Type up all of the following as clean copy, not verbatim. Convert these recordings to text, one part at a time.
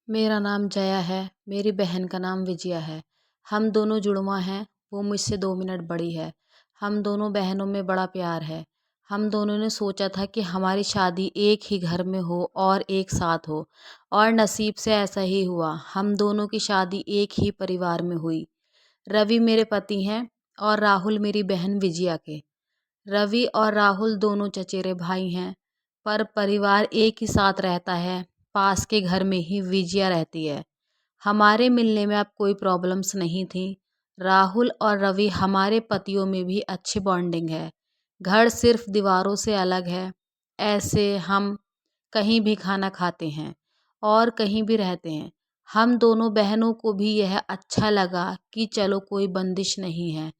मेरा नाम जया है। मेरी बहन का नाम विजया है। हम दोनों जुड़वा हैं। वो मुझसे 2 मिनट बड़ी है। हम दोनों बहनों में बड़ा प्यार है। हम दोनों ने सोचा था कि हमारी शादी एक ही घर में हो और एक साथ हो, और नसीब से ऐसा ही हुआ। हम दोनों की शादी एक ही परिवार में हुई। रवि मेरे पति हैं और राहुल मेरी बहन विजया के। रवि और राहुल दोनों चचेरे भाई हैं, पर परिवार एक ही साथ रहता है। पास के घर में ही विजया रहती है। हमारे मिलने में अब कोई प्रॉब्लम्स नहीं थी। राहुल और रवि हमारे पतियों में भी अच्छी बॉन्डिंग है। घर सिर्फ दीवारों से अलग है। ऐसे हम कहीं भी खाना खाते हैं और कहीं भी रहते हैं। हम दोनों बहनों को भी यह अच्छा लगा कि चलो कोई बंदिश नहीं है।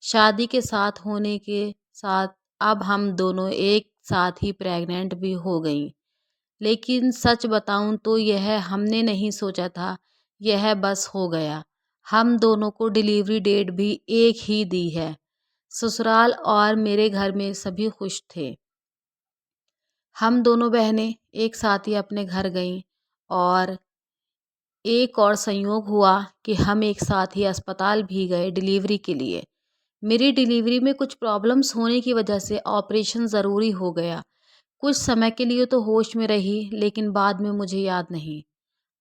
शादी के साथ होने के साथ अब हम दोनों एक साथ ही प्रेग्नेंट भी हो गई। लेकिन सच बताऊं तो यह हमने नहीं सोचा था, यह बस हो गया। हम दोनों को डिलीवरी डेट भी एक ही दी है। ससुराल और मेरे घर में सभी खुश थे। हम दोनों बहनें एक साथ ही अपने घर गईं, और एक और संयोग हुआ कि हम एक साथ ही अस्पताल भी गए डिलीवरी के लिए। मेरी डिलीवरी में कुछ प्रॉब्लम्स होने की वजह से ऑपरेशन ज़रूरी हो गया। कुछ समय के लिए तो होश में रही, लेकिन बाद में मुझे याद नहीं।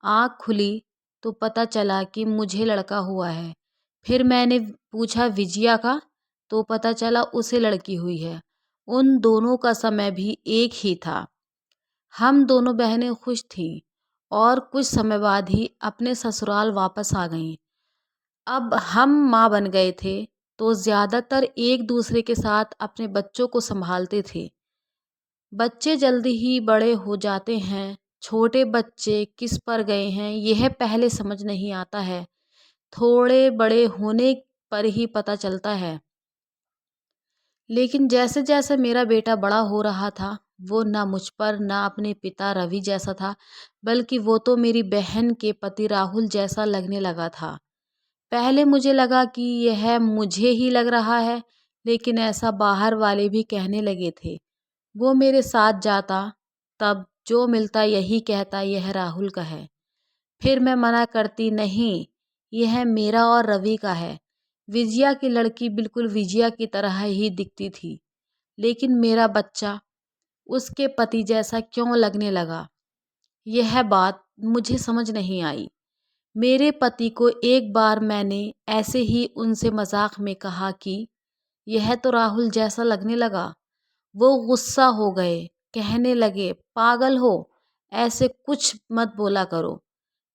आँख खुली तो पता चला कि मुझे लड़का हुआ है। फिर मैंने पूछा विजया का, तो पता चला उसे लड़की हुई है। उन दोनों का समय भी एक ही था। हम दोनों बहनें खुश थीं और कुछ समय बाद ही अपने ससुराल वापस आ गईं। अब हम माँ बन गए थे, तो ज़्यादातर एक दूसरे के साथ अपने बच्चों को संभालते थे। बच्चे जल्दी ही बड़े हो जाते हैं। छोटे बच्चे किस पर गए हैं यह पहले समझ नहीं आता है। थोड़े बड़े होने पर ही पता चलता है। लेकिन जैसे जैसे मेरा बेटा बड़ा हो रहा था, वो ना मुझ पर ना अपने पिता रवि जैसा था, बल्कि वो तो मेरी बहन के पति राहुल जैसा लगने लगा था। पहले मुझे लगा कि यह मुझे ही लग रहा है, लेकिन ऐसा बाहर वाले भी कहने लगे थे। वो मेरे साथ जाता, तब जो मिलता यही कहता यह राहुल का है। फिर मैं मना करती, नहीं, यह मेरा और रवि का है। विजया की लड़की बिल्कुल विजया की तरह ही दिखती थी, लेकिन मेरा बच्चा उसके पति जैसा क्यों लगने लगा, यह बात मुझे समझ नहीं आई। मेरे पति को एक बार मैंने ऐसे ही उनसे मजाक में कहा कि यह तो राहुल जैसा लगने लगा। वो गुस्सा हो गए, कहने लगे, पागल हो, ऐसे कुछ मत बोला करो।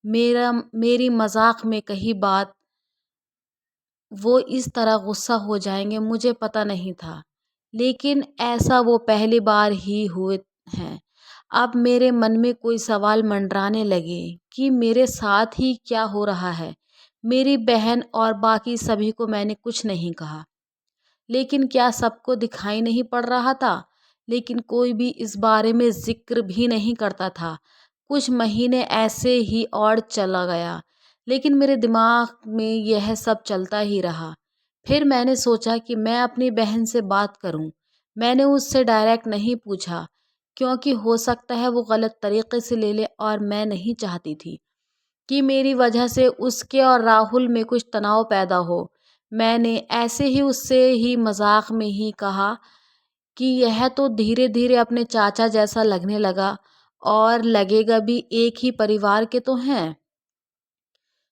मेरी मजाक में कही बात वो इस तरह गुस्सा हो जाएंगे, मुझे पता नहीं था। लेकिन ऐसा वो पहली बार ही हुए हैं। अब मेरे मन में कोई सवाल मंडराने लगे कि मेरे साथ ही क्या हो रहा है। मेरी बहन और बाकी सभी को मैंने कुछ नहीं कहा, लेकिन क्या सबको दिखाई नहीं पड़ रहा था? लेकिन कोई भी इस बारे में जिक्र भी नहीं करता था। कुछ महीने ऐसे ही और चला गया, लेकिन मेरे दिमाग में यह सब चलता ही रहा। फिर मैंने सोचा कि मैं अपनी बहन से बात करूं। मैंने उससे डायरेक्ट नहीं पूछा, क्योंकि हो सकता है वो गलत तरीके से ले ले, और मैं नहीं चाहती थी कि मेरी वजह से उसके और राहुल में कुछ तनाव पैदा हो। मैंने ऐसे ही उससे ही मजाक में ही कहा कि यह तो धीरे धीरे अपने चाचा जैसा लगने लगा, और लगेगा भी, एक ही परिवार के तो हैं।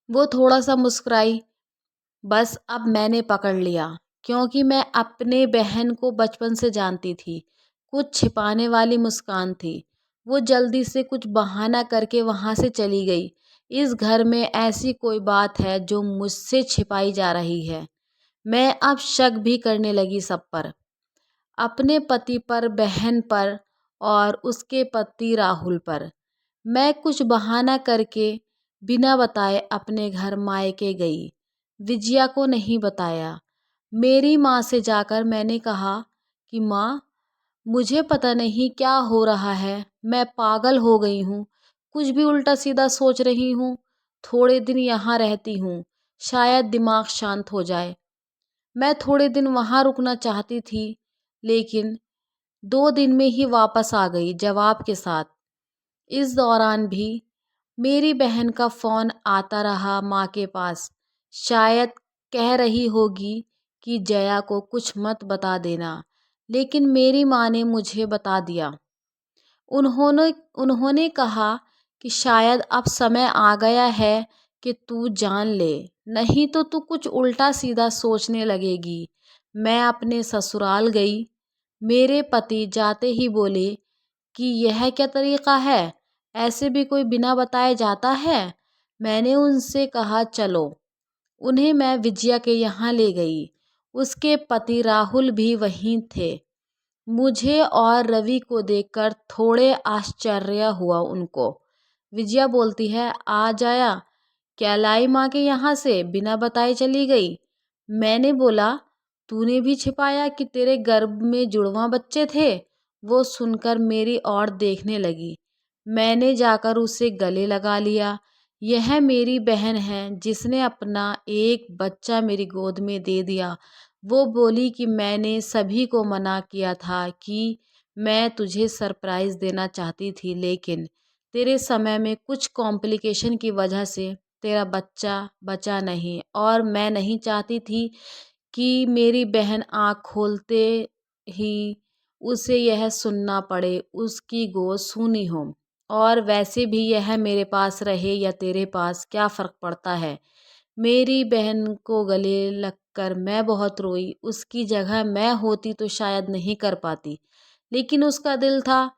वो थोड़ा सा मुस्कुराई। बस अब मैंने पकड़ लिया, क्योंकि मैं अपने बहन को बचपन से जानती थी। कुछ छिपाने वाली मुस्कान थी। वो जल्दी से कुछ बहाना करके वहाँ से चली गई। इस घर में ऐसी कोई बात है जो मुझसे छिपाई जा रही है। मैं अब शक भी करने लगी सब पर, अपने पति पर, बहन पर, और उसके पति राहुल पर। मैं कुछ बहाना करके बिना बताए अपने घर मायके गई। विजया को नहीं बताया। मेरी माँ से जाकर मैंने कहा कि माँ, मुझे पता नहीं क्या हो रहा है, मैं पागल हो गई हूँ, कुछ भी उल्टा सीधा सोच रही हूँ। थोड़े दिन यहाँ रहती हूँ, शायद दिमाग शांत हो जाए। मैं थोड़े दिन वहाँ रुकना चाहती थी, लेकिन 2 दिन में ही वापस आ गई जवाब के साथ। इस दौरान भी मेरी बहन का फ़ोन आता रहा माँ के पास। शायद कह रही होगी कि जया को कुछ मत बता देना, लेकिन मेरी माँ ने मुझे बता दिया। उन्होंने उन्होंने कहा कि शायद अब समय आ गया है कि तू जान ले, नहीं तो तू कुछ उल्टा सीधा सोचने लगेगी। मैं अपने ससुराल गई। मेरे पति जाते ही बोले कि यह क्या तरीका है? ऐसे भी कोई बिना बताए जाता है? मैंने उनसे कहा चलो। उन्हें मैं विजया के यहाँ ले गई। उसके पति राहुल भी वहीं थे। मुझे और रवि को देखकर थोड़े आश्चर्य हुआ उनको। विजया बोलती है, आ जाया, क्या लाई माँ के यहाँ से बिना बताए चली गई? मैंने बोला, तूने भी छिपाया कि तेरे गर्भ में जुड़वां बच्चे थे? वो सुनकर मेरी ओर देखने लगी। मैंने जाकर उसे गले लगा लिया। यह मेरी बहन है जिसने अपना एक बच्चा मेरी गोद में दे दिया। वो बोली कि मैंने सभी को मना किया था कि मैं तुझे सरप्राइज़ देना चाहती थी, लेकिन तेरे समय में कुछ कॉम्प्लिकेशन की वजह से तेरा बच्चा बचा नहीं, और मैं नहीं चाहती थी कि मेरी बहन आँख खोलते ही उसे यह सुनना पड़े, उसकी गोद सूनी हो। और वैसे भी यह मेरे पास रहे या तेरे पास, क्या फ़र्क पड़ता है? मेरी बहन को गले लगकर मैं बहुत रोई। उसकी जगह मैं होती तो शायद नहीं कर पाती, लेकिन उसका दिल था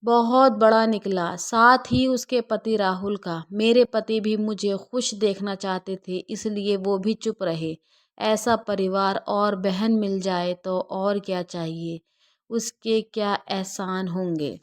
बहुत बड़ा निकला, साथ ही उसके पति राहुल का। मेरे पति भी मुझे खुश देखना चाहते थे, इसलिए वो भी चुप रहे। ऐसा परिवार और बहन मिल जाए तो और क्या चाहिए, उसके क्या एहसान होंगे।